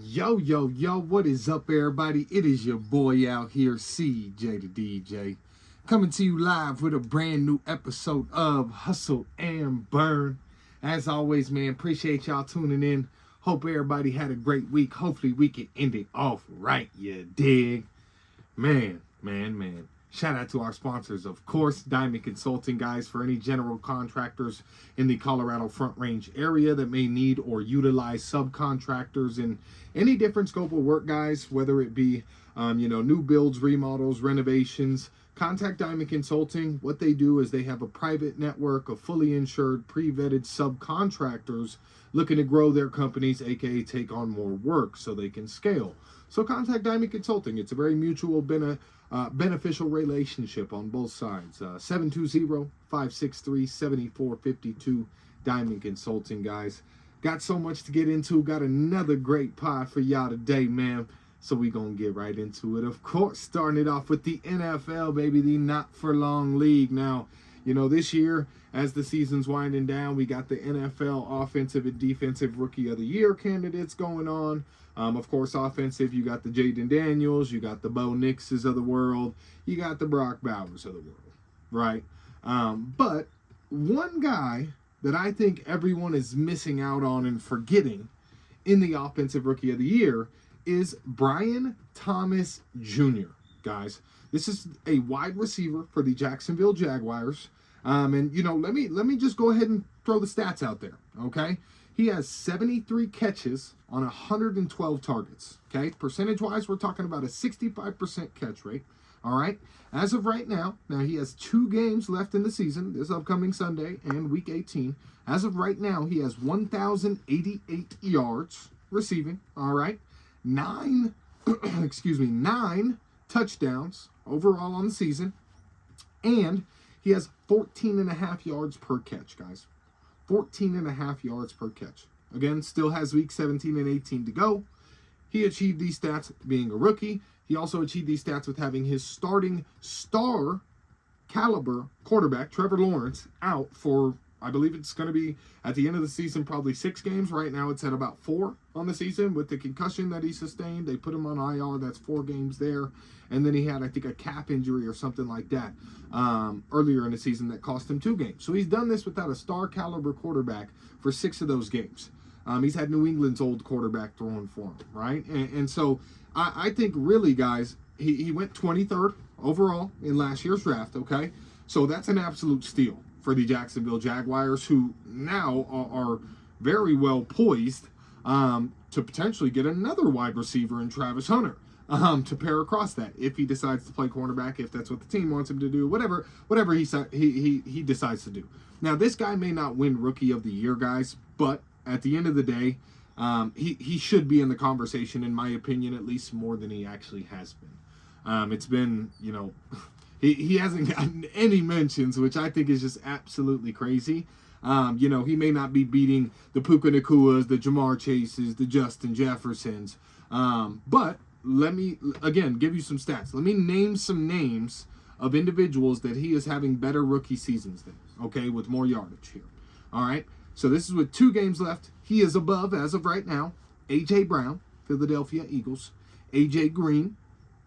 Yo, yo, yo, what is up, everybody? It is your boy out here, CJ the DJ, coming to you live with a brand new episode of Hustle and Burn. As always, man, appreciate y'all tuning in. Hope everybody had a great week. Hopefully, we can end it off right, you dig? Man. Shout out to our sponsors, of course, Diamond Consulting, guys, for any general contractors in the Colorado Front Range area that may need or utilize subcontractors in any different scope of work, guys, whether it be, new builds, remodels, renovations. Contact Diamond Consulting. What they do is they have a private network of fully insured, pre-vetted subcontractors looking to grow their companies, aka take on more work so they can scale. So contact Diamond Consulting. It's a very mutual beneficial relationship on both sides. 720-563-7452 Diamond Consulting, guys. Got so much to get into. Got another great pod for y'all today, man. So we gonna get right into it. Of course, starting it off with the NFL, baby, the not-for-long league. Now, this year, as the season's winding down, we got the NFL Offensive and Defensive Rookie of the Year candidates going on. Of course, offensive, you got the Jaden Daniels, you got the Bo Nixes of the world, you got the Brock Bowers of the world, right? But one guy that I think everyone is missing out on and forgetting in the Offensive Rookie of the Year is Brian Thomas Jr., guys. This is a wide receiver for the Jacksonville Jaguars. Let me just go ahead and throw the stats out there, okay? He has 73 catches on 112 targets, okay? Percentage-wise, we're talking about a 65% catch rate, all right? As of right now he has 2 games left in the season, this upcoming Sunday and Week 18. As of right now, he has 1,088 yards receiving, all right? 9 touchdowns overall on the season, and he has 14.5 yards per catch, guys. 14.5 yards per catch. Again, still has week 17 and 18 to go. He achieved these stats being a rookie. He also achieved these stats with having his starting star caliber quarterback, Trevor Lawrence, out for, I believe it's going to be, at the end of the season, probably 6 games. Right now, it's at about 4 on the season. With the concussion that he sustained, they put him on IR. That's 4 games there. And then he had, I think, a calf injury or something like that earlier in the season that cost him 2 games. So he's done this without a star caliber quarterback for 6 of those games. He's had New England's old quarterback throwing for him, right? And so I think really, guys, he went 23rd overall in last year's draft, okay? So that's an absolute steal for the Jacksonville Jaguars, who now are very well poised to potentially get another wide receiver in Travis Hunter to pair across that if he decides to play cornerback, if that's what the team wants him to do, whatever he decides to do. Now, this guy may not win Rookie of the Year, guys, but at the end of the day, he should be in the conversation, in my opinion, at least more than he actually has been. It's been, he hasn't gotten any mentions, which I think is just absolutely crazy. He may not be beating the Puka Nakuas, the Jamar Chases, the Justin Jeffersons. But let me, again, give you some stats. Let me name some names of individuals that he is having better rookie seasons than, okay, with more yardage here. All right, so this is with 2 games left. He is above, as of right now, A.J. Brown, Philadelphia Eagles, A.J. Green,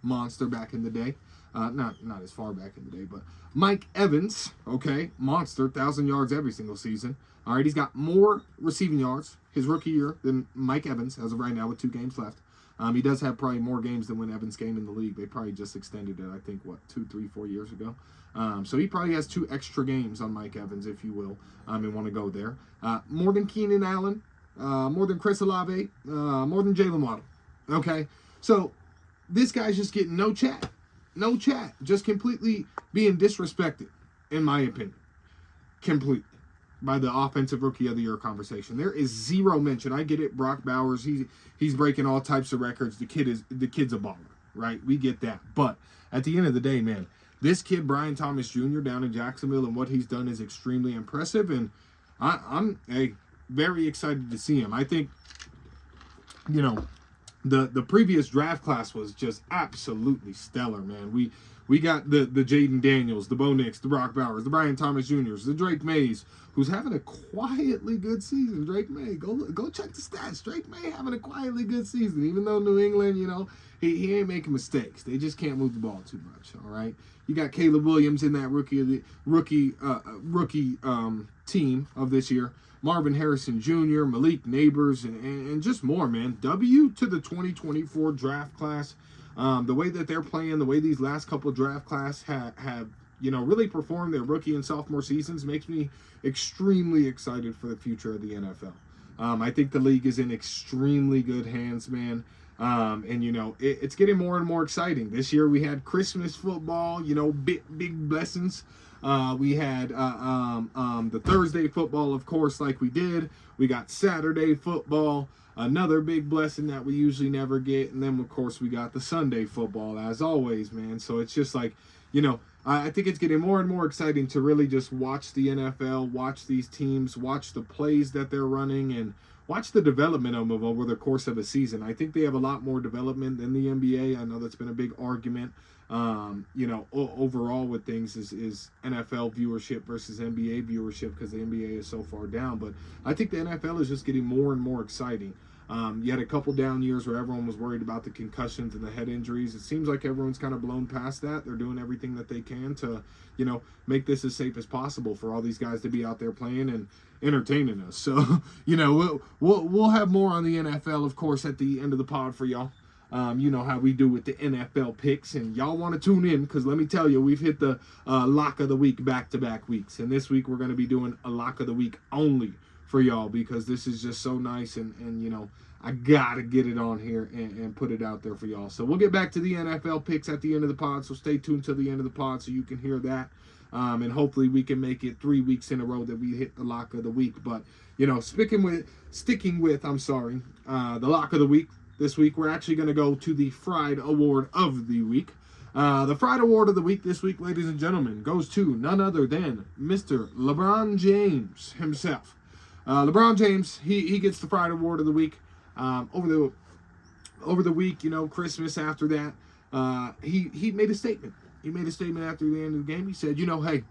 monster back in the day. Not as far back in the day, but Mike Evans, okay, monster, 1,000 yards every single season. All right, he's got more receiving yards his rookie year than Mike Evans as of right now with 2 games left. He does have probably more games than when Evans came in the league. They probably just extended it, I think, 2, 3, 4 years ago. So he probably has 2 extra games on Mike Evans, if you will, and want to go there. More than Keenan Allen, more than Chris Olave, more than Jalen Waddle. Okay, so this guy's just getting no chat. No chat. Just completely being disrespected, in my opinion. Completely. By the Offensive Rookie of the Year conversation. There is 0 mention. I get it. Brock Bowers, he's breaking all types of records. The kid's a baller, right? We get that. But at the end of the day, man, this kid, Brian Thomas Jr., down in Jacksonville, and what he's done is extremely impressive. And I'm very excited to see him. I think, the previous draft class was just absolutely stellar, man. We got the Jaden Daniels, the Bo Nix, the Brock Bowers, the Brian Thomas Jr.'s, the Drake Mays, who's having a quietly good season. Drake May, go check the stats. Drake May having a quietly good season, even though New England, he ain't making mistakes. They just can't move the ball too much. All right. You got Caleb Williams in that rookie team of this year. Marvin Harrison Jr., Malik Neighbors, and just more, man. W to the 2024 draft class. The way that they're playing, the way these last couple of draft class have really performed their rookie and sophomore seasons makes me extremely excited for the future of the NFL. I think the league is in extremely good hands, man. It's getting more and more exciting. This year we had Christmas football, big blessings. We had the Thursday football, of course, like we did. We got Saturday football, another big blessing that we usually never get. And then, of course, we got the Sunday football, as always, man. So it's just like, I think it's getting more and more exciting to really just watch the NFL, watch these teams, watch the plays that they're running, and watch the development of them over the course of a season. I think they have a lot more development than the NBA. I know that's been a big argument, overall with things is NFL viewership versus NBA viewership because the NBA is so far down. But I think the NFL is just getting more and more exciting. You had a couple down years where everyone was worried about the concussions and the head injuries. It seems like everyone's kind of blown past that. They're doing everything that they can to, make this as safe as possible for all these guys to be out there playing and entertaining us. So, we'll have more on the NFL, of course, at the end of the pod for y'all. You know how we do with the NFL picks, and y'all want to tune in because let me tell you, we've hit the lock of the week back-to-back weeks. And this week we're going to be doing a lock of the week only for y'all because this is just so nice and I got to get it on here and put it out there for y'all. So we'll get back to the NFL picks at the end of the pod, so stay tuned till the end of the pod so you can hear that. And hopefully we can make it 3 weeks in a row that we hit the lock of the week. But, sticking with the lock of the week this week, we're actually going to go to the Fried Award of the week. The Fried Award of the week this week, ladies and gentlemen, goes to none other than Mr. LeBron James himself. LeBron James, he gets the Fried Award of the week. Over the week, Christmas after that, he made a statement. He made a statement after the end of the game. He said, hey,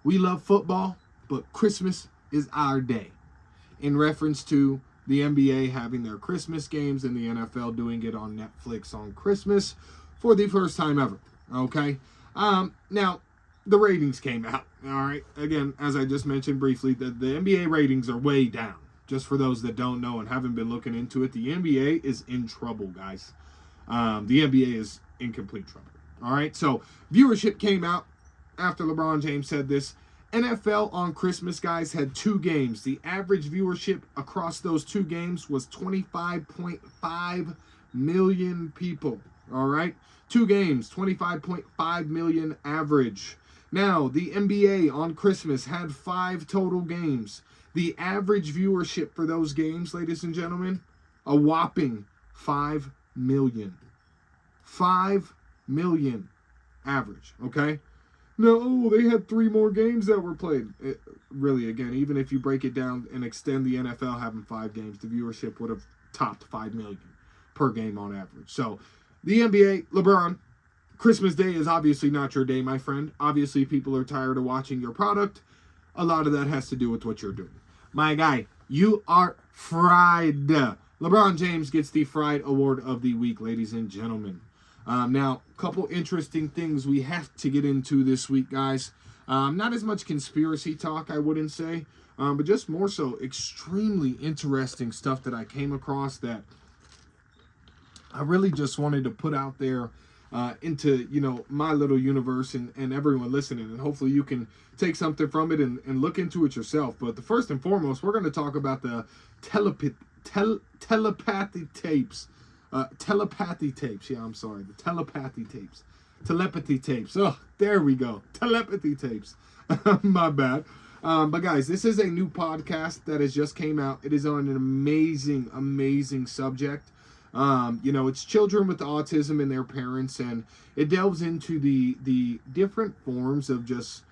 we love football, but Christmas is our day. In reference to the NBA having their Christmas games and the NFL doing it on Netflix on Christmas for the first time ever. Okay? Now, the ratings came out. All right? Again, as I just mentioned briefly, the NBA ratings are way down. Just for those that don't know and haven't been looking into it, the NBA is in trouble, guys. The NBA is in complete trouble. All right? So, viewership came out after LeBron James said this. NFL on Christmas, guys, had 2 games. The average viewership across those 2 games was 25.5 million people. All right? 2 games, 25.5 million average. Now, the NBA on Christmas had 5 total games. The average viewership for those games, ladies and gentlemen, a whopping 5 million. 5 million average, okay? No, they had 3 more games that were played. Really, again, even if you break it down and extend the NFL having 5 games, the viewership would have topped 5 million per game on average. So, the NBA, LeBron, Christmas Day is obviously not your day, my friend. Obviously, people are tired of watching your product. A lot of that has to do with what you're doing. My guy, you are fried. LeBron James gets the Fried Award of the week, ladies and gentlemen. Now, a couple interesting things we have to get into this week, guys. Not as much conspiracy talk, I wouldn't say, but just more so extremely interesting stuff that I came across that I really just wanted to put out there into, my little universe and everyone listening. And hopefully you can take something from it and look into it yourself. But the first and foremost, we're going to talk about the telepathy tapes. Telepathy tapes. Yeah, I'm sorry. The telepathy tapes. Telepathy tapes. Oh, there we go. Telepathy tapes. My bad. But guys, this is a new podcast that has just came out. It is on an amazing, amazing subject. It's children with autism and their parents, and it delves into the different forms of just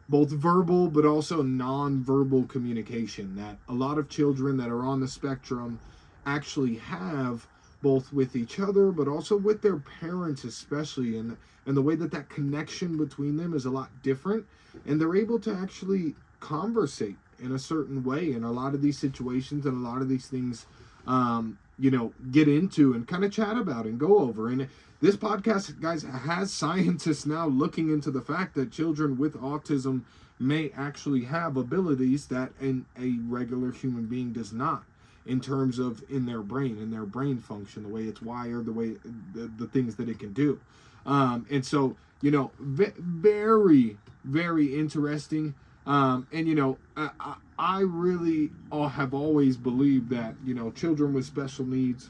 both verbal but also non-verbal communication that a lot of children that are on the spectrum actually have both with each other, but also with their parents, especially, and the way that that connection between them is a lot different, and they're able to actually conversate in a certain way in a lot of these situations and a lot of these things, get into and kind of chat about and go over. And this podcast, guys, has scientists now looking into the fact that children with autism may actually have abilities that a regular human being does not, in terms of in their brain function, the way it's wired, the way the things that it can do. And so, very, very interesting. I really have always believed that, children with special needs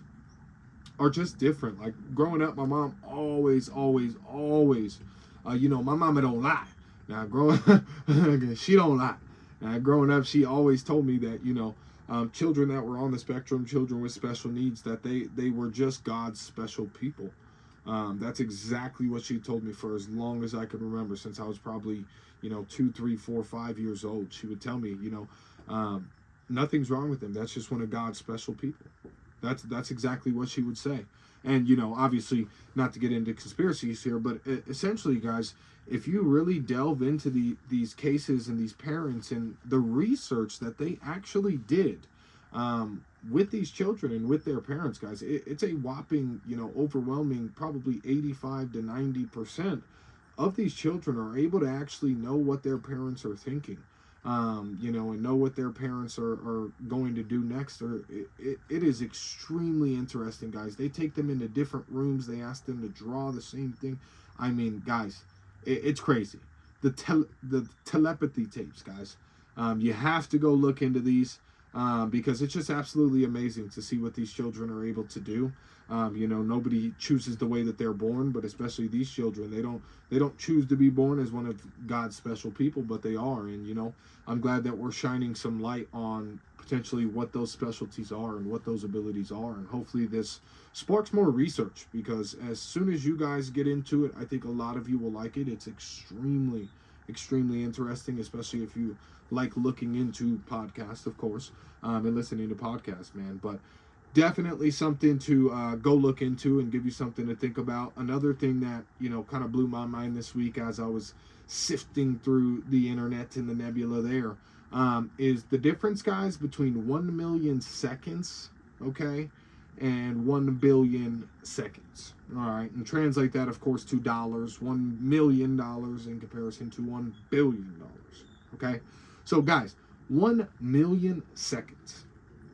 are just different. Like growing up, my mom always, my mama don't lie. Now growing she don't lie. Growing up, she always told me that, children that were on the spectrum, children with special needs, that they were just God's special people. That's exactly what she told me for as long as I could remember, since I was probably, 2, 3, 4, 5 years old. She would tell me, nothing's wrong with them. That's just one of God's special people. That's exactly what she would say. And, obviously, not to get into conspiracies here, but essentially, guys, if you really delve into these cases and these parents and the research that they actually did with these children and with their parents, guys, it's a whopping, overwhelming, probably 85 to 90% of these children are able to actually know what their parents are thinking, and know what their parents are going to do next. It is extremely interesting, guys. They take them into different rooms. They ask them to draw the same thing. I mean, guys, it's crazy. The telepathy tapes, guys. You have to go look into these because it's just absolutely amazing to see what these children are able to do. Nobody chooses the way that they're born, but especially these children, they don't choose to be born as one of God's special people, but they are. And I'm glad that we're shining some light on potentially what those specialties are and what those abilities are, and hopefully this sparks more research, because as soon as you guys get into it, I think a lot of you will like it. It's extremely interesting, especially if you like looking into podcasts, of course, and listening to podcasts, man. But definitely something to go look into and give you something to think about. Another thing that, kind of blew my mind this week as I was sifting through the internet and the nebula there, is the difference, guys, between 1 million seconds, okay, and 1 billion seconds. All right, and translate that, of course, to dollars. $1 million in comparison to $1 billion. Okay, so guys, 1 million seconds.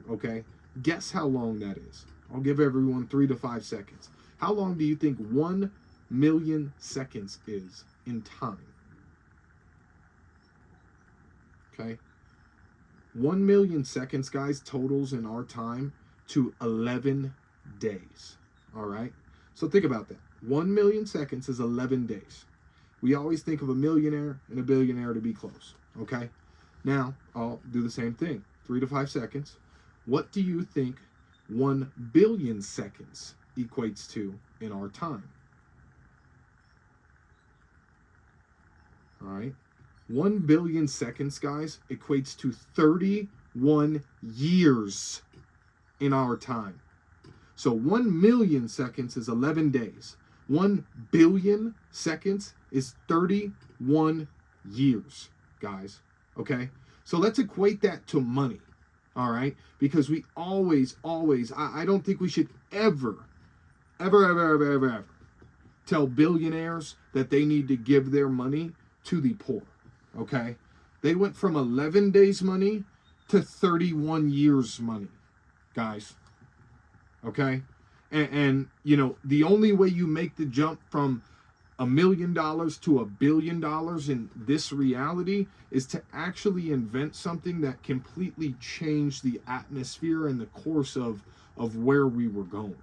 Okay, guess how long that is. I'll give everyone 3 to 5 seconds. How long do you think 1 million seconds is in time? Okay, 1 million seconds, guys, totals in our time to 11 days. All right, so think about that. 1 million seconds is 11 days. We always think of a millionaire and a billionaire to be close. Okay, now I'll do the same thing. 3 to 5 seconds. What do you think 1 billion seconds equates to in our time? All right, 1 billion seconds, guys, equates to 31 years in our time. So 1 million seconds is 11 days. 1 billion seconds is 31 years, guys. Okay, so let's equate that to money. All right, because we always, I don't think we should ever tell billionaires that they need to give their money to the poor. Okay, they went from 11 days money to 31 years money, guys. Okay, and the only way you make the jump from $1 million to $1 billion in this reality is to actually invent something that completely changed the atmosphere and the course of where we were going.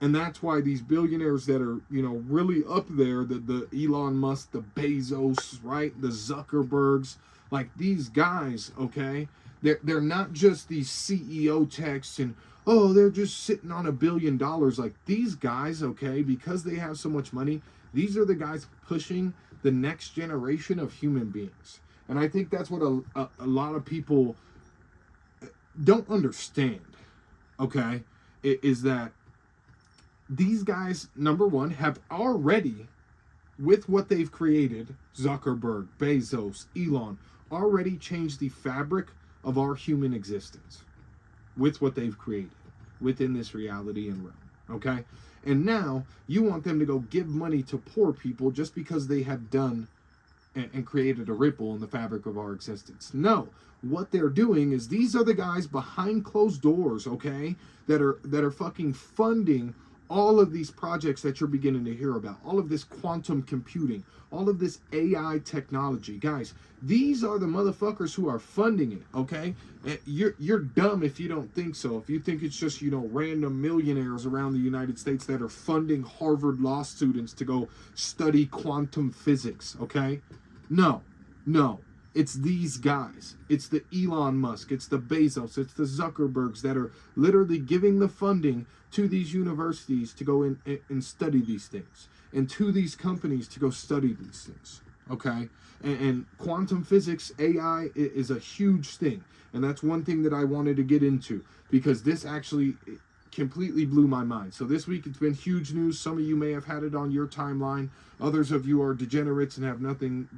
And that's why these billionaires that are, really up there, the Elon Musk, the Bezos, right, the Zuckerbergs, like these guys, okay, they're not just these CEO techs and, oh, they're just sitting on $1 billion. Like these guys, okay, because they have so much money, these are the guys pushing the next generation of human beings. And I think that's what a lot of people don't understand, okay, is that these guys, number one, have already, with what they've created, Zuckerberg, Bezos, Elon, already changed the fabric of our human existence with what they've created within this reality and realm. Okay? And now you want them to go give money to poor people just because they have done and created a ripple in the fabric of our existence. No, what they're doing is these are the guys behind closed doors, okay, that are fucking funding all of these projects that you're beginning to hear about, all of this quantum computing, all of this AI technology. Guys, these are the motherfuckers who are funding it, okay? You're dumb if you don't think so. If you think it's just, random millionaires around the United States that are funding Harvard law students to go study quantum physics, okay? No. It's these guys. It's the Elon Musk. It's the Bezos. It's the Zuckerbergs that are literally giving the funding to these universities to go in and study these things, and to these companies to go study these things. Okay? And quantum physics, AI, is a huge thing. And that's one thing that I wanted to get into, because this actually completely blew my mind. So this week it's been huge news. Some of you may have had it on your timeline. Others of you are degenerates and have nothing,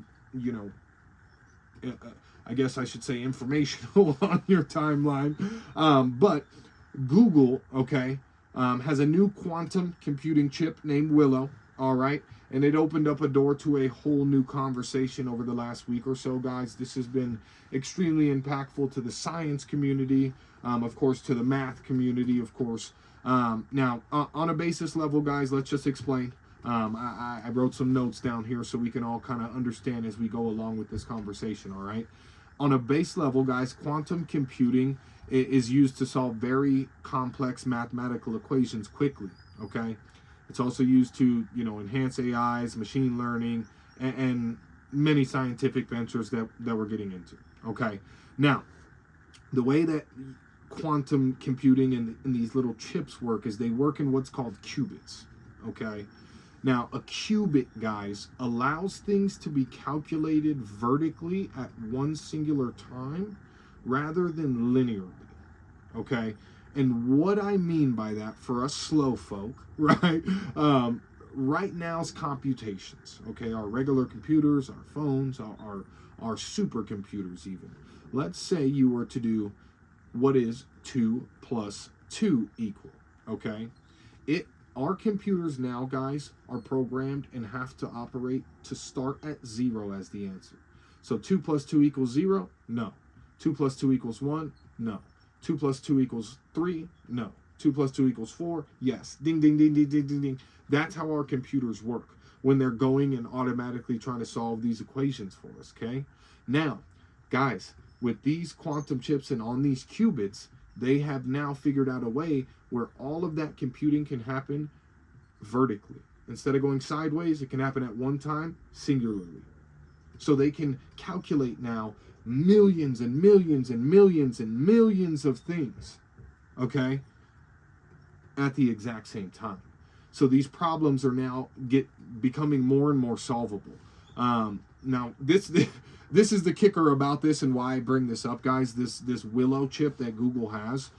I guess I should say informational on your timeline. But Google, okay, has a new quantum computing chip named Willow, all right? And it opened up a door to a whole new conversation over the last week or so, guys. This has been extremely impactful to the science community, of course, to the math community, of course. Now, on a basis level, guys, let's just explain. I wrote some notes down here so we can all kind of understand as we go along with this conversation, all right? On a base level, guys, quantum computing is used to solve very complex mathematical equations quickly, okay? It's also used to, enhance AIs, machine learning, and many scientific ventures that we're getting into, okay? Now, the way that quantum computing and these little chips work is they work in what's called qubits, okay? Now, a qubit, guys, allows things to be calculated vertically at one singular time rather than linearly, okay? And what I mean by that, for us slow folk, right? Right now's computations, okay? Our regular computers, our phones, our supercomputers even. Let's say you were to do what is 2 plus 2 equal, okay? Our computers now, guys, are programmed and have to operate to start at 0 as the answer. So 2 plus 2 equals 0? No. 2 plus 2 equals 1? No. 2 plus 2 equals 3? No. 2 plus 2 equals 4? Yes. Ding, ding, ding, ding, ding, ding, ding. That's how our computers work when they're going and automatically trying to solve these equations for us, okay? Now, guys, with these quantum chips and on these qubits, they have now figured out a way where all of that computing can happen vertically. Instead of going sideways, it can happen at one time, singularly. So they can calculate now millions and millions and millions and millions of things, okay, at the exact same time. So these problems are now becoming more and more solvable. Now, this is the kicker about this and why I bring this up, guys. This Willow chip that Google has.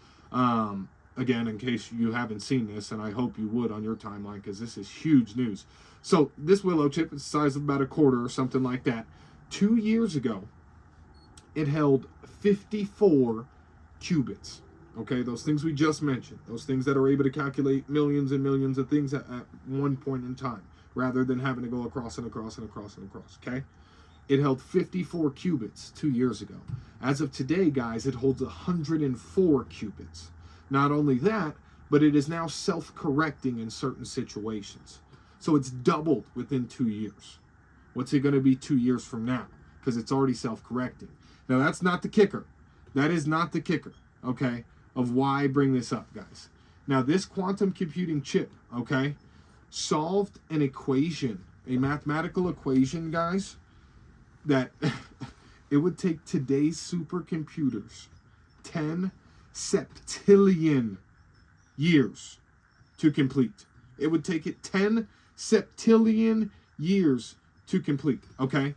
Again, in case you haven't seen this, and I hope you would on your timeline, because this is huge news. So this Willow chip is the size of about a quarter or something like that. 2 years ago, it held 54 qubits. Okay, those things we just mentioned. Those things that are able to calculate millions and millions of things at one point in time, rather than having to go across and across and across and across, okay? It held 54 qubits 2 years ago. As of today, guys, it holds 104 qubits. Not only that, but it is now self-correcting in certain situations. So it's doubled within 2 years. What's it going to be 2 years from now? Because it's already self-correcting. Now, that's not the kicker. That is not the kicker, okay, of why I bring this up, guys. Now, this quantum computing chip, okay, solved an equation, a mathematical equation, guys, that it would take today's supercomputers 10 septillion years to complete. It would take it 10 septillion years to complete, okay?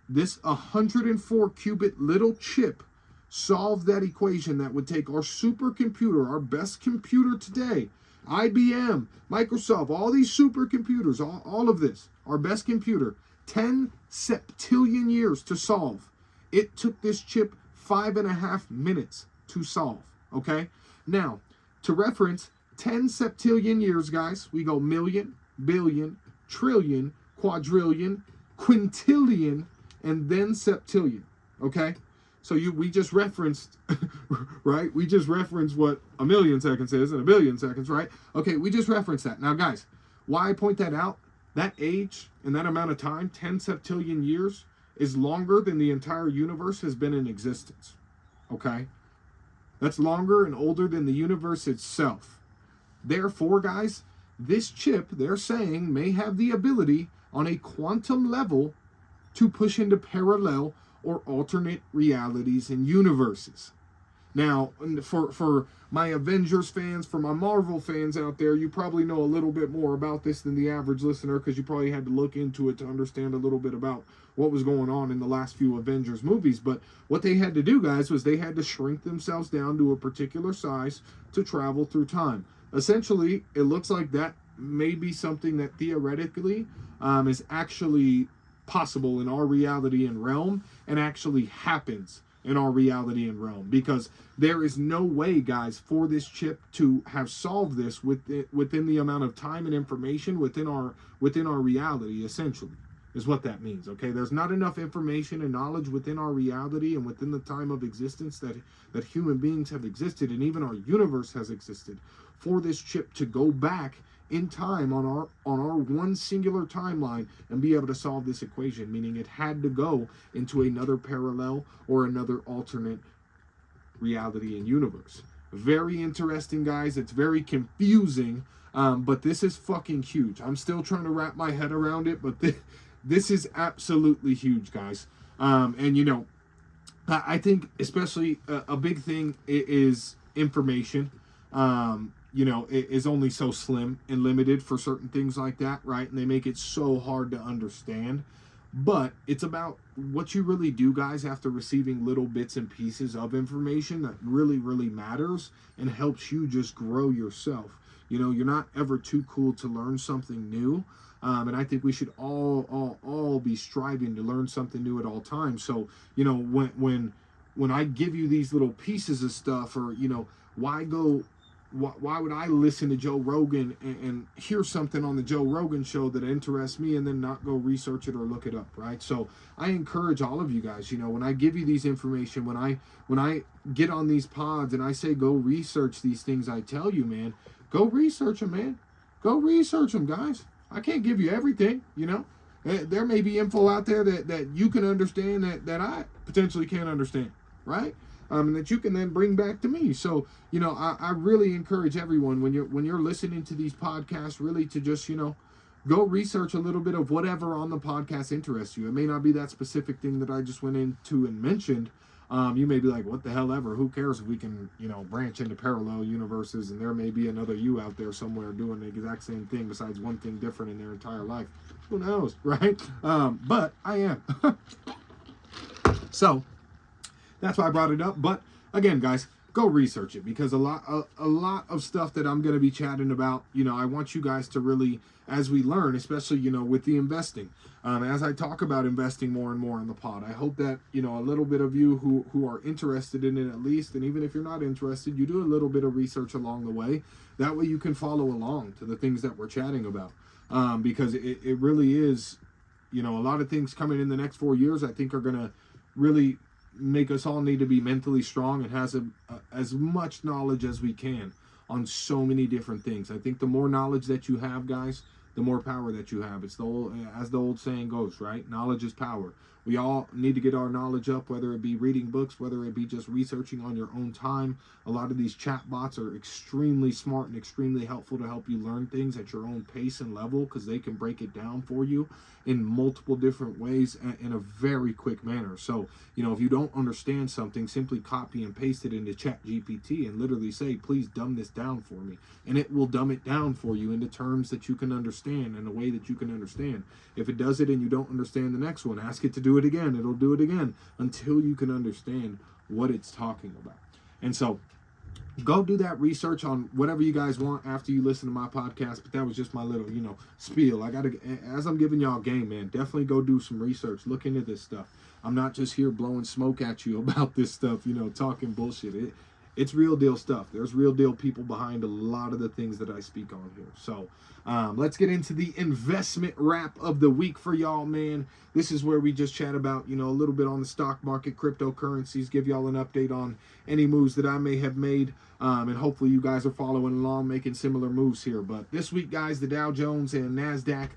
This 104 qubit little chip solved that equation that would take our supercomputer, our best computer today, IBM, Microsoft, all these supercomputers, all of this, our best computer, 10 septillion years to solve. It took this chip 5.5 minutes to solve, okay? Now, to reference, 10 septillion years, guys, we go million, billion, trillion, quadrillion, quintillion, and then septillion, okay? So we just referenced, right? We just referenced what a million seconds is in a billion seconds, right? Okay, we just referenced that. Now, guys, why I point that out, that age and that amount of time, 10 septillion years, is longer than the entire universe has been in existence, okay? That's longer and older than the universe itself. Therefore, guys, this chip, they're saying, may have the ability on a quantum level to push into parallel or alternate realities and universes. Now, for my Avengers fans, for my Marvel fans out there, you probably know a little bit more about this than the average listener, because you probably had to look into it to understand a little bit about what was going on in the last few Avengers movies. But what they had to do, guys, was they had to shrink themselves down to a particular size to travel through time. Essentially, it looks like that may be something that theoretically is actually possible in our reality and realm, and actually happens in our reality and realm, because there is no way, guys, for this chip to have solved this within the amount of time and information within our reality, essentially, is what that means. Okay, there's not enough information and knowledge within our reality and within the time of existence that human beings have existed, and even our universe has existed, for this chip to go back in time on our one singular timeline and be able to solve this equation, meaning it had to go into another parallel or another alternate reality and universe. Very interesting, guys. It's very confusing, but this is fucking huge. I'm still trying to wrap my head around it, but this is absolutely huge, guys. And you know, I think especially a big thing is information. You know, it is only so slim and limited for certain things like that, right? And they make it so hard to understand. But it's about what you really do, guys, after receiving little bits and pieces of information that really, really matters and helps you just grow yourself. You know, you're not ever too cool to learn something new. And I think we should all be striving to learn something new at all times. So, you know, when I give you these little pieces of stuff, or, you know, why would I listen to Joe Rogan and hear something on the Joe Rogan show that interests me and then not go research it or look it up, right? So I encourage all of you guys, you know, when I give you these information, when I get on these pods and I say go research these things, I tell you, man, go research them, man. Go research them, guys. I can't give you everything, you know. There may be info out there that you can understand that I potentially can't understand, right? And that you can then bring back to me. So, you know, I really encourage everyone when you're listening to these podcasts, really to just, you know, go research a little bit of whatever on the podcast interests you. It may not be that specific thing that I just went into and mentioned. You may be like, what the hell ever? Who cares if we can, you know, branch into parallel universes, and there may be another you out there somewhere doing the exact same thing besides one thing different in their entire life. Who knows, right? But I am. So that's why I brought it up. But again, guys, go research it, because a lot of stuff that I'm going to be chatting about, you know, I want you guys to really, as we learn, especially, you know, with the investing, as I talk about investing more and more on the pod, I hope that, you know, a little bit of you who are interested in it at least, and even if you're not interested, you do a little bit of research along the way. That way you can follow along to the things that we're chatting about, because it really is, you know, a lot of things coming in the next 4 years I think are going to really make us all need to be mentally strong and has as much knowledge as we can on so many different things. I think the more knowledge that you have, guys, the more power that you have. It's as the old saying goes, right? Knowledge is power. We all need to get our knowledge up, whether it be reading books, whether it be just researching on your own time. A lot of these chat bots are extremely smart and extremely helpful to help you learn things at your own pace and level, because they can break it down for you in multiple different ways in a very quick manner. So, you know, if you don't understand something, simply copy and paste it into Chat GPT and literally say, please dumb this down for me. And it will dumb it down for you into terms that you can understand, in a way that you can understand. If it does it and you don't understand the next one, ask it to do it again. It'll do it again until you can understand what it's talking about. And so go do that research on whatever you guys want after you listen to my podcast. But that was just my little, spiel. As I'm giving y'all game, man, definitely go do some research. Look into this stuff. I'm not just here blowing smoke at you about this stuff, talking bullshit. It's real deal stuff. There's real deal people behind a lot of the things that I speak on here. So let's get into the investment wrap of the week for y'all, man. This is where we just chat about, a little bit on the stock market, cryptocurrencies, give y'all an update on any moves that I may have made. And hopefully you guys are following along, making similar moves here. But this week, guys, the Dow Jones and NASDAQ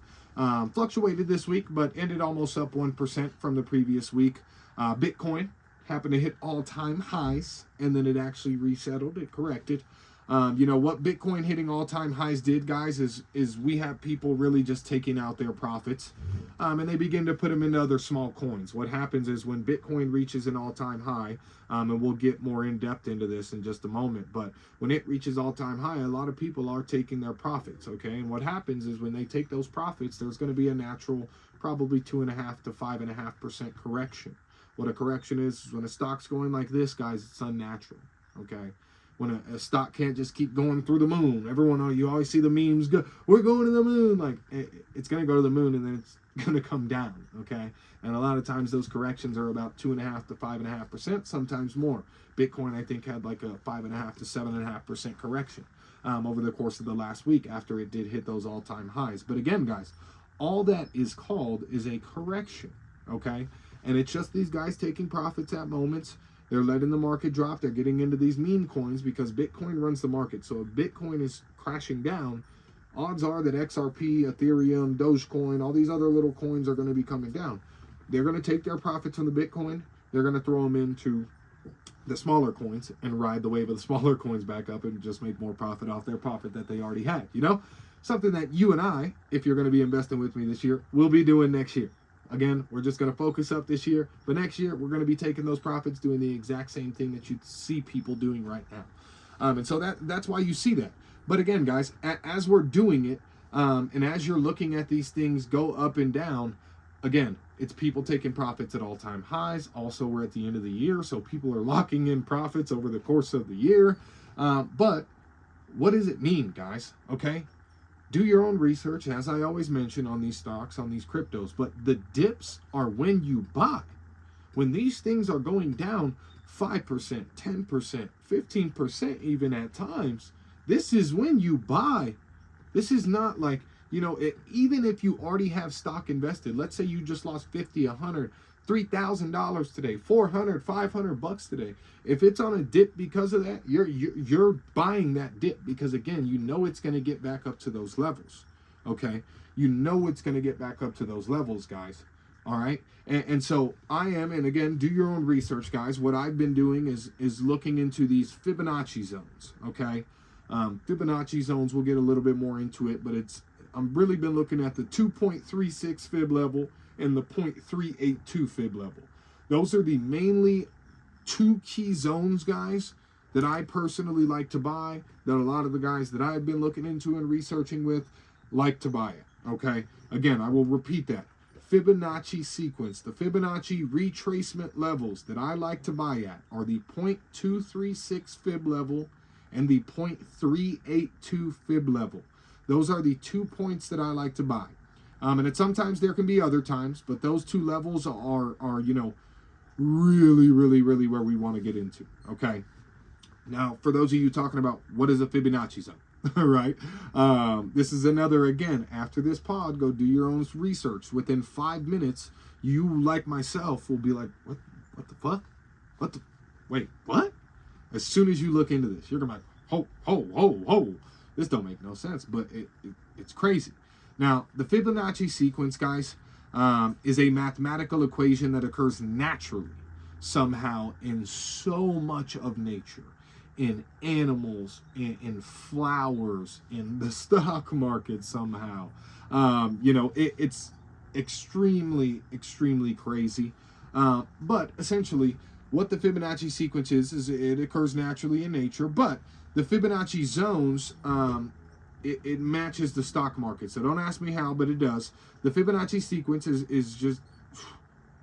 fluctuated this week, but ended almost up 1% from the previous week. Bitcoin happened to hit all-time highs, and then it actually resettled. It corrected. What Bitcoin hitting all-time highs did, guys, is we have people really just taking out their profits, and they begin to put them into other small coins. What happens is when Bitcoin reaches an all-time high, and we'll get more in-depth into this in just a moment, but when it reaches all-time high, a lot of people are taking their profits, okay? And what happens is when they take those profits, there's going to be a natural, probably 2.5 to 5.5% correction. What a correction is when a stock's going like this, guys, it's unnatural, okay? When a stock can't just keep going through the moon. You always see the memes, we're going to the moon. Like, it's going to go to the moon and then it's going to come down, okay? And a lot of times those corrections are about 2.5 to 5.5%, sometimes more. Bitcoin, I think, had like a 5.5 to 7.5% correction over the course of the last week after it did hit those all-time highs. But again, guys, all that is called is a correction, okay? And it's just these guys taking profits at moments. They're letting the market drop. They're getting into these meme coins because Bitcoin runs the market. So if Bitcoin is crashing down, odds are that XRP, Ethereum, Dogecoin, all these other little coins are going to be coming down. They're going to take their profits from the Bitcoin. They're going to throw them into the smaller coins and ride the wave of the smaller coins back up and just make more profit off their profit that they already had. Something that you and I, if you're going to be investing with me this year, will be doing next year. Again, we're just going to focus up this year, but next year we're going to be taking those profits, doing the exact same thing that you see people doing right now. And so that's why you see that. But again, guys, as we're doing it, and as you're looking at these things go up and down, again, it's people taking profits at all-time highs. Also, we're at the end of the year, so people are locking in profits over the course of the year. But what does it mean, guys? Okay? Do your own research, as I always mention, on these stocks, on these cryptos. But the dips are when you buy. When these things are going down 5%, 10%, 15% even at times, this is when you buy. This is not like, even if you already have stock invested, let's say you just lost 50, 100, $3,000 today, 400, 500 bucks today. If it's on a dip because of that, you're buying that dip because, again, it's going to get back up to those levels, okay? It's going to get back up to those levels, guys, all right? And so and again, do your own research, guys. What I've been doing is looking into these Fibonacci zones, okay? Fibonacci zones, we'll get a little bit more into it, but I've really been looking at the 2.36 fib level and the 0.382 fib level. Those are the mainly two key zones, guys, that I personally like to buy, that a lot of the guys that I've been looking into and researching with like to buy it, okay? Again, I will repeat that. Fibonacci sequence, the Fibonacci retracement levels that I like to buy at are the 0.236 fib level and the 0.382 fib level. Those are the 2 points that I like to buy. And sometimes there can be other times, but those two levels are really, really, really where we want to get into, okay? Now, for those of you talking about what is a Fibonacci zone, right? This is another, again, after this pod, go do your own research. Within 5 minutes, you, like myself, will be like, what the fuck? Wait, what? As soon as you look into this, you're going to be like, ho. This don't make no sense, but it's crazy. Now, the Fibonacci sequence, guys, is a mathematical equation that occurs naturally, somehow, in so much of nature, in animals, in flowers, in the stock market somehow. It's extremely, extremely crazy. But essentially, what the Fibonacci sequence is it occurs naturally in nature, but the Fibonacci zones, it matches the stock market. So don't ask me how, but it does. The Fibonacci sequence is just,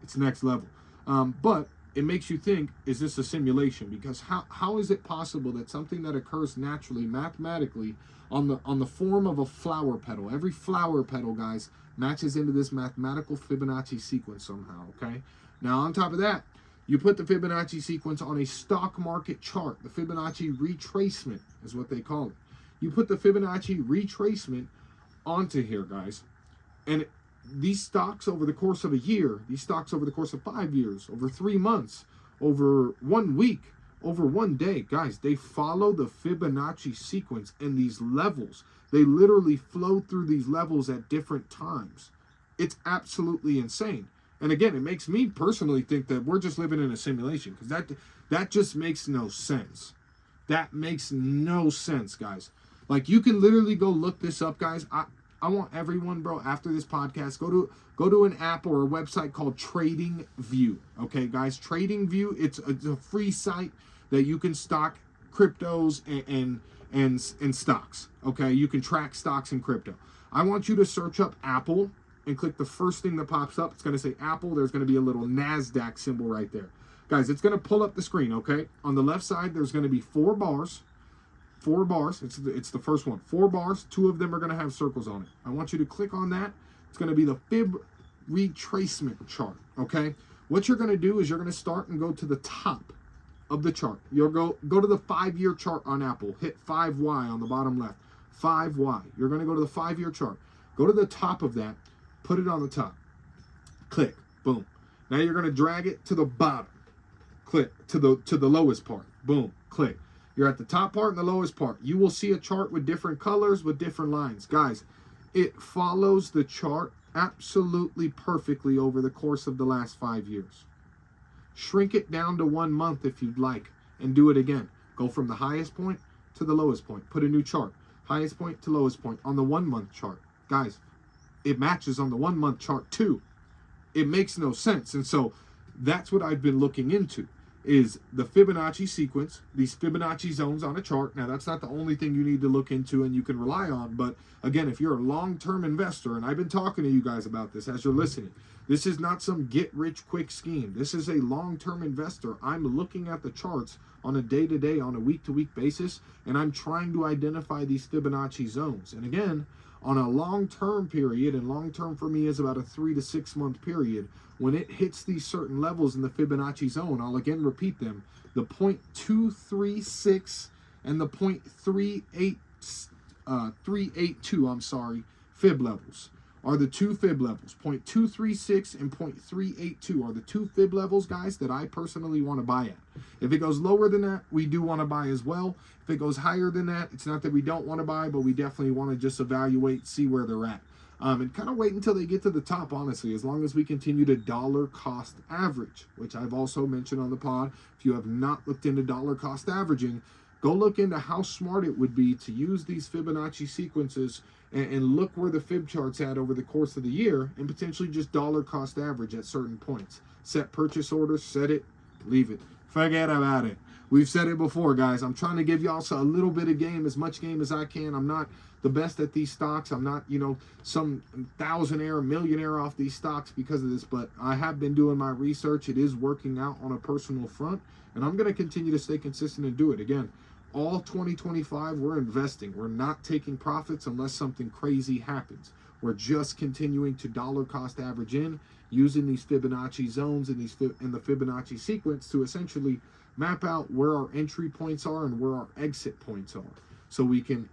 it's next level. But it makes you think, is this a simulation? Because how is it possible that something that occurs naturally, mathematically, on the form of a flower petal, every flower petal, guys, matches into this mathematical Fibonacci sequence somehow, okay? Now, on top of that, you put the Fibonacci sequence on a stock market chart. The Fibonacci retracement is what they call it. You put the Fibonacci retracement onto here, guys, and these stocks over the course of a year, these stocks over the course of 5 years, over 3 months, over 1 week, over 1 day, guys, they follow the Fibonacci sequence and these levels. They literally flow through these levels at different times. It's absolutely insane. And again, it makes me personally think that we're just living in a simulation, because that just makes no sense. That makes no sense, guys. Like, you can literally go look this up, guys. I want everyone, bro, after this podcast, go to an app or a website called Trading View. Okay, guys, Trading View, it's a free site that you can stock cryptos and stocks. Okay, you can track stocks and crypto. I want you to search up Apple and click the first thing that pops up. It's going to say Apple. There's going to be a little NASDAQ symbol right there. Guys, it's going to pull up the screen, okay? On the left side, there's going to be 4 bars. 4 bars. It's the first one. 4 bars. 2 of them are going to have circles on it. I want you to click on that. It's going to be the fib retracement chart, okay? What you're going to do is you're going to start and go to the top of the chart. You'll go to the 5-year chart on Apple. Hit 5Y on the bottom left. 5Y. You're going to go to the 5-year chart. Go to the top of that. Put it on the top. Click. Boom. Now you're going to drag it to the bottom. Click to the lowest part. Boom. Click. You're at the top part and the lowest part. You will see a chart with different colors, with different lines. Guys, it follows the chart absolutely perfectly over the course of the last 5 years. Shrink it down to 1 month if you'd like, and do it again. Go from the highest point to the lowest point. Put a new chart. Highest point to lowest point on the 1 month chart. Guys, it matches on the 1 month chart too. It makes no sense. And so that's what I've been looking into, is the Fibonacci sequence, these Fibonacci zones on a chart. Now, that's not the only thing you need to look into and you can rely on. But again, if you're a long-term investor, and I've been talking to you guys about this as you're listening, this is not some get-rich-quick scheme. This is a long-term investor. I'm looking at the charts on a day-to-day, on a week-to-week basis, and I'm trying to identify these Fibonacci zones. And again, on a long-term period, and long-term for me is about a 3 to 6 month period, when it hits these certain levels in the Fibonacci zone, I'll again repeat them, the 0.236 and the 0.382, Fib levels are the 2 Fib levels. 0.236 and 0.382 are the 2 Fib levels, guys, that I personally want to buy at. If it goes lower than that, we do want to buy as well. If it goes higher than that, it's not that we don't want to buy, but we definitely want to just evaluate, see where they're at. And kind of wait until they get to the top, honestly, as long as we continue to dollar cost average, which I've also mentioned on the pod. If you have not looked into dollar cost averaging, go look into how smart it would be to use these Fibonacci sequences and look where the Fib chart's at over the course of the year, and potentially just dollar cost average at certain points. Set purchase orders, set it, leave it. Forget about it. We've said it before, guys. I'm trying to give y'all a little bit of game, as much game as I can. I'm not the best at these stocks. I'm not, some thousandaire, millionaire off these stocks because of this, but I have been doing my research. It is working out on a personal front, and I'm going to continue to stay consistent and do it. Again, all 2025, we're investing. We're not taking profits unless something crazy happens. We're just continuing to dollar cost average in, using these Fibonacci zones and the Fibonacci sequence to essentially map out where our entry points are and where our exit points are, so we can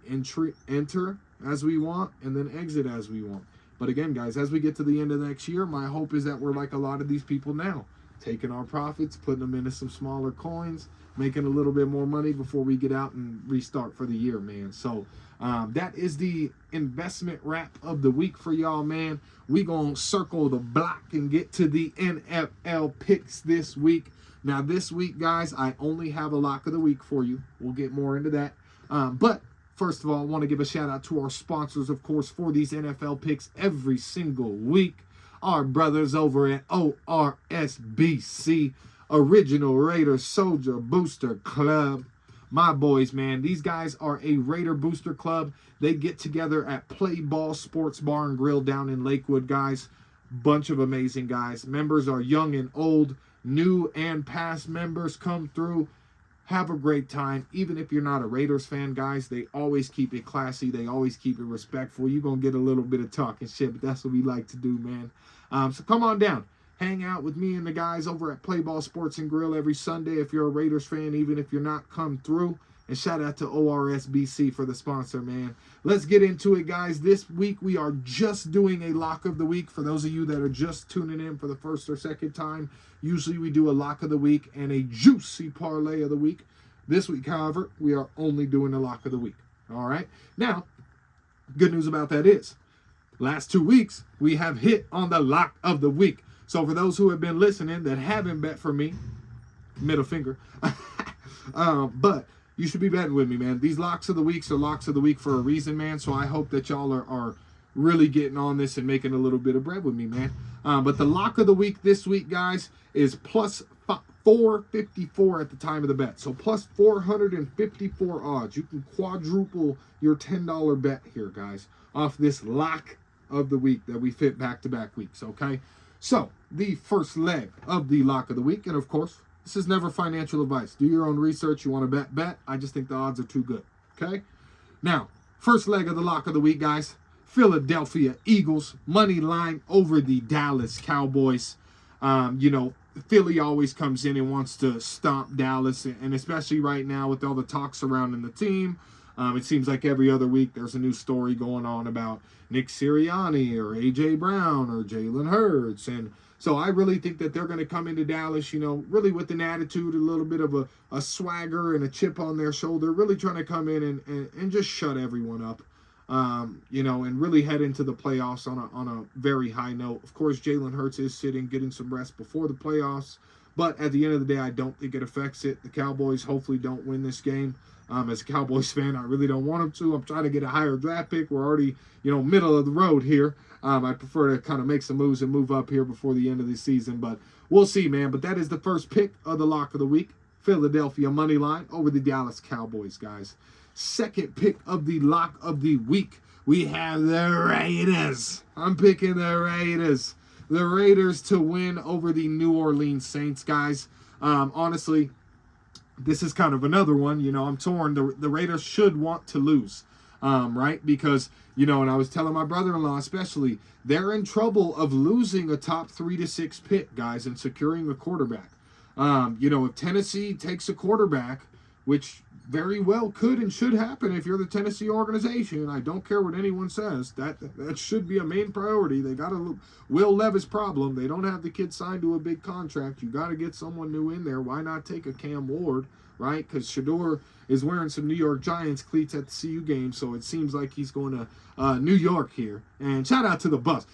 enter as we want and then exit as we want. But again, guys, as we get to the end of next year, my hope is that we're like a lot of these people now, taking our profits, putting them into some smaller coins, making a little bit more money before we get out and restart for the year, man. So that is the investment wrap of the week for y'all, man. We gonna circle the block and get to the NFL picks this week. Now, this week, guys, I only have a lock of the week for you. We'll get more into that. But first of all, I want to give a shout out to our sponsors, of course, for these NFL picks every single week. Our brothers over at ORSBC, Original Raider Soldier Booster Club. My boys, man, these guys are a Raider Booster Club. They get together at Play Ball Sports Bar and Grill down in Lakewood, guys. Bunch of amazing guys. Members are young and old. new and past members come through. Have a great time. Even if you're not a Raiders fan, guys, they always keep it classy. They always keep it respectful. You're going to get a little bit of talking shit, but that's what we like to do, man. So come on down. Hang out with me and the guys over at Play Ball Sports and Grill every Sunday if you're a Raiders fan, even if you're not, come through. And shout out to ORSBC for the sponsor, man. Let's get into it, guys. This week we are just doing a lock of the week. For those of you that are just tuning in for the first or second time, usually we do a lock of the week and a juicy parlay of the week. This week, however, we are only doing a lock of the week. All right? Now, good news about that is, last 2 weeks, we have hit on the lock of the week. So for those who have been listening that haven't bet for me, middle finger, but you should be betting with me, man. These locks of the weeks are locks of the week for a reason, man. So I hope that y'all are really getting on this and making a little bit of bread with me, man. But the lock of the week this week, guys, is plus 454 at the time of the bet. So plus 454 odds. You can quadruple your $10 bet here, guys, off this lock of the week that we fit back-to-back weeks, okay? So the first leg of the lock of the week, and of course, this is never financial advice. Do your own research. You want to bet. I just think the odds are too good. Okay? Now, first leg of the lock of the week, guys. Philadelphia Eagles, money line over the Dallas Cowboys. Philly always comes in and wants to stomp Dallas, and especially right now with all the talk surrounding the team. It seems like every other week there's a new story going on about Nick Sirianni or A.J. Brown or Jalen Hurts. And so I really think that they're going to come into Dallas, really with an attitude, a little bit of a swagger and a chip on their shoulder, really trying to come in and just shut everyone up, and really head into the playoffs on a very high note. Of course, Jalen Hurts is sitting, getting some rest before the playoffs. But at the end of the day, I don't think it affects it. The Cowboys hopefully don't win this game. As a Cowboys fan, I really don't want them to. I'm trying to get a higher draft pick. We're already, middle of the road here. I prefer to kind of make some moves and move up here before the end of the season. But we'll see, man. But that is the first pick of the lock of the week. Philadelphia money line over the Dallas Cowboys, guys. Second pick of the lock of the week. We have the Raiders. I'm picking the Raiders. The Raiders to win over the New Orleans Saints, guys. Honestly, this is kind of another one. I'm torn. The Raiders should want to lose, right? Because, and I was telling my brother-in-law especially, they're in trouble of losing a top 3 to 6 pick, guys, and securing a quarterback. If Tennessee takes a quarterback, which very well could and should happen if you're the Tennessee organization. I don't care what anyone says. That should be a main priority. They got a Will Levis problem. They don't have the kid signed to a big contract. You got to get someone new in there. Why not take a Cam Ward, right? Because Shador is wearing some New York Giants cleats at the CU game, so it seems like he's going to New York here. And shout out to the bus.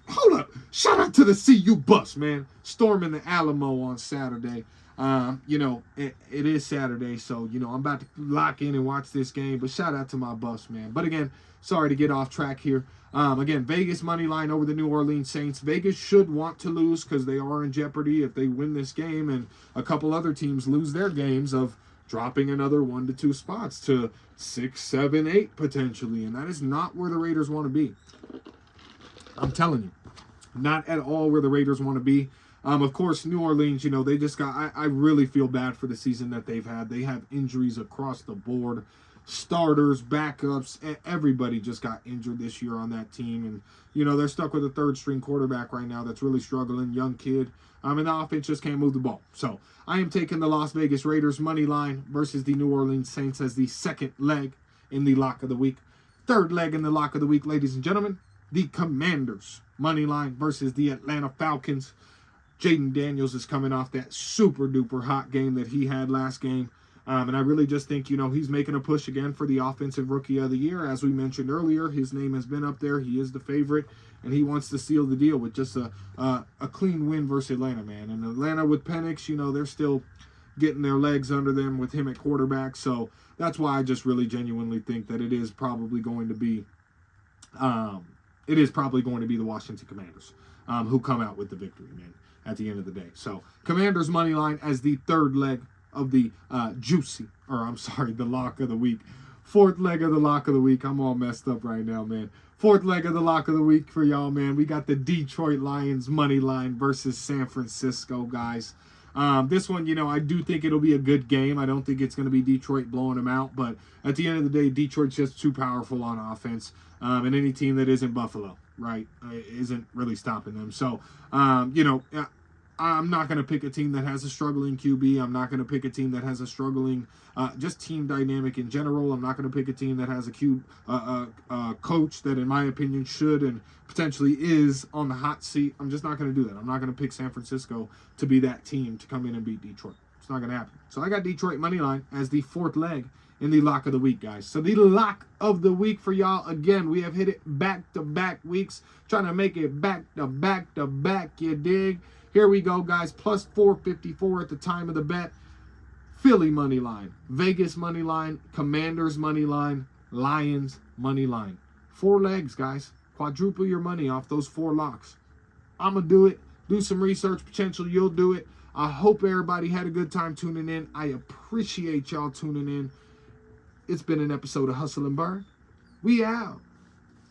Hold up. Shout out to the CU bus, man. Storming the Alamo on Saturday. It is Saturday, so, I'm about to lock in and watch this game, but shout out to my bus, man. But again, sorry to get off track here. Again, Vegas money line over the New Orleans Saints. Vegas should want to lose because they are in jeopardy if they win this game and a couple other teams lose their games of dropping another 1 to 2 spots to 6, 7, 8 potentially, and that is not where the Raiders want to be. I'm telling you, not at all where the Raiders want to be. Of course, New Orleans, they just got, I really feel bad for the season that they've had. They have injuries across the board. Starters, backups, everybody just got injured this year on that team. And, they're stuck with a third-string quarterback right now that's really struggling, young kid. And the offense just can't move the ball. So, I am taking the Las Vegas Raiders money line versus the New Orleans Saints as the second leg in the lock of the week. Third leg in the lock of the week, ladies and gentlemen, the Commanders money line versus the Atlanta Falcons. Jaden Daniels is coming off that super-duper hot game that he had last game. And I really just think, he's making a push again for the Offensive Rookie of the Year. As we mentioned earlier, his name has been up there. He is the favorite, and he wants to seal the deal with just a clean win versus Atlanta, man. And Atlanta with Penix, they're still getting their legs under them with him at quarterback. So that's why I just really genuinely think that it is probably going to be the Washington Commanders who come out with the victory, man, at the end of the day. So Commanders money line as the third leg of the the lock of the week. Fourth leg of the lock of the week. I'm all messed up right now, man. Fourth leg of the lock of the week for y'all, man. We got the Detroit Lions money line versus San Francisco, guys. This one, you know, I do think it'll be a good game. I don't think it's going to be Detroit blowing them out, but at the end of the day, Detroit's just too powerful on offense, and any team that isn't Buffalo, right, isn't really stopping them. So, you know, I'm not going to pick a team that has a struggling QB. I'm not going to pick a team that has a struggling just team dynamic in general. I'm not going to pick a team that has a coach that, in my opinion, should and potentially is on the hot seat. I'm just not going to do that. I'm not going to pick San Francisco to be that team to come in and beat Detroit. It's not going to happen. So I got Detroit money line as the fourth leg in the lock of the week, guys. So the lock of the week for y'all, again, we have hit it back-to-back weeks, trying to make it back-to-back, you dig? Here we go, guys. Plus 454 at the time of the bet. Philly money line, Vegas money line, Commanders money line, Lions money line. 4 legs, guys. Quadruple your money off those 4 locks. I'm going to do it. Do some research potential. You'll do it. I hope everybody had a good time tuning in. I appreciate y'all tuning in. It's been an episode of Hustle and Burn. We out.